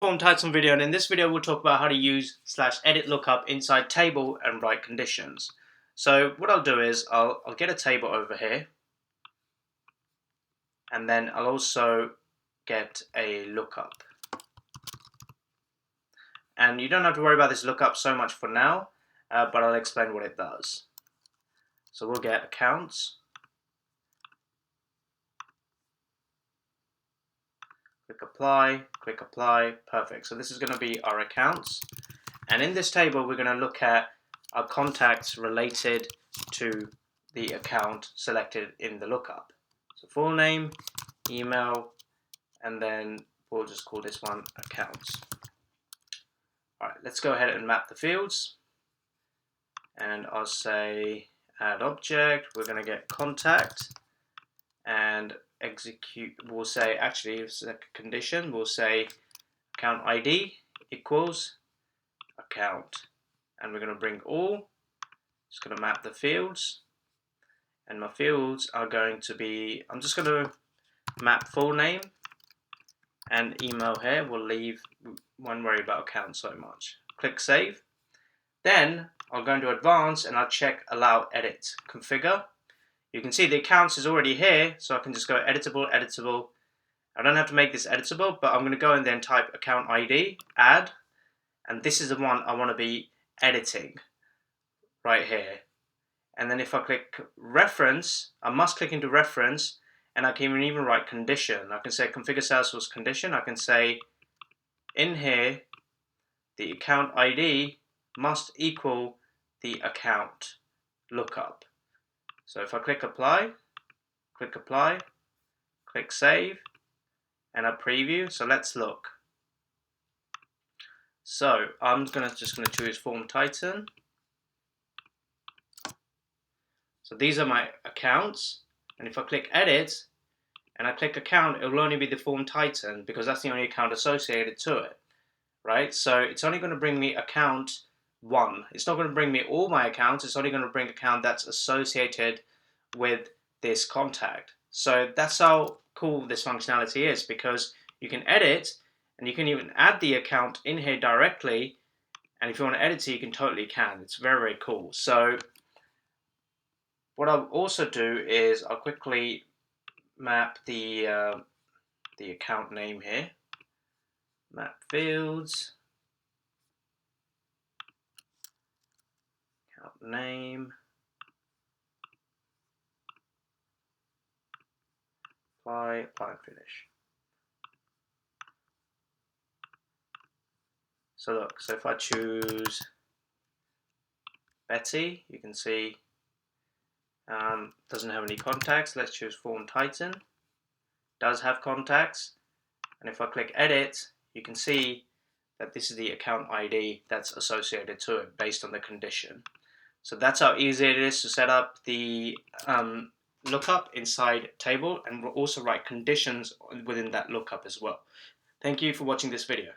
Form Titan video, and in this video we'll talk about how to use /edit lookup inside table and write conditions. So what I'll do is I'll get a table over here, and then I'll also get a lookup. And you don't have to worry about this lookup so much for now, but I'll explain what it does. So we'll get accounts, click apply, perfect. So this is going to be our accounts, and in this table we're going to look at our contacts related to the account selected in the lookup. So full name, email, and then we'll just call this one accounts. Alright, let's go ahead and map the fields, and I'll say add object. We're going to get contact, and execute, we'll say, actually it's a condition, we'll say account ID equals account, and we're going to bring all, just going to map the fields, and my fields are going to be, I'm just going to map full name and email here. We'll leave, won't worry about account so much. Click save. Then I'll go into advanced and I'll check allow edit configure. You can see the accounts is already here, so I can just go editable, editable. I don't have to make this editable, but I'm going to go and then type account ID, add, and this is the one I want to be editing right here. And then if I click reference, I must click into reference, and I can even write condition. I can say configure Salesforce condition. I can say in here the account ID must equal the account lookup. So if I click apply, click save, and I preview. So let's look. So I'm just gonna choose Form Titan. So these are my accounts, and if I click edit and I click account, it will only be the Form Titan because that's the only account associated to it, right? So it's only going to bring me account 1. It's not going to bring me all my accounts. It's only going to bring account that's associated with this contact. So that's how cool this functionality is, because you can edit and you can even add the account in here directly, and if you want to edit it, you can totally can. It's very, very cool. So what I'll also do is I'll quickly map the account name here. Map fields, account name, apply and finish. So look, so if I choose Betty, you can see doesn't have any contacts. Let's choose Form Titan, does have contacts, and if I click edit, you can see that this is the account ID that's associated to it based on the condition. So that's how easy it is to set up the lookup inside table, and we'll also write conditions within that lookup as well. Thank you for watching this video.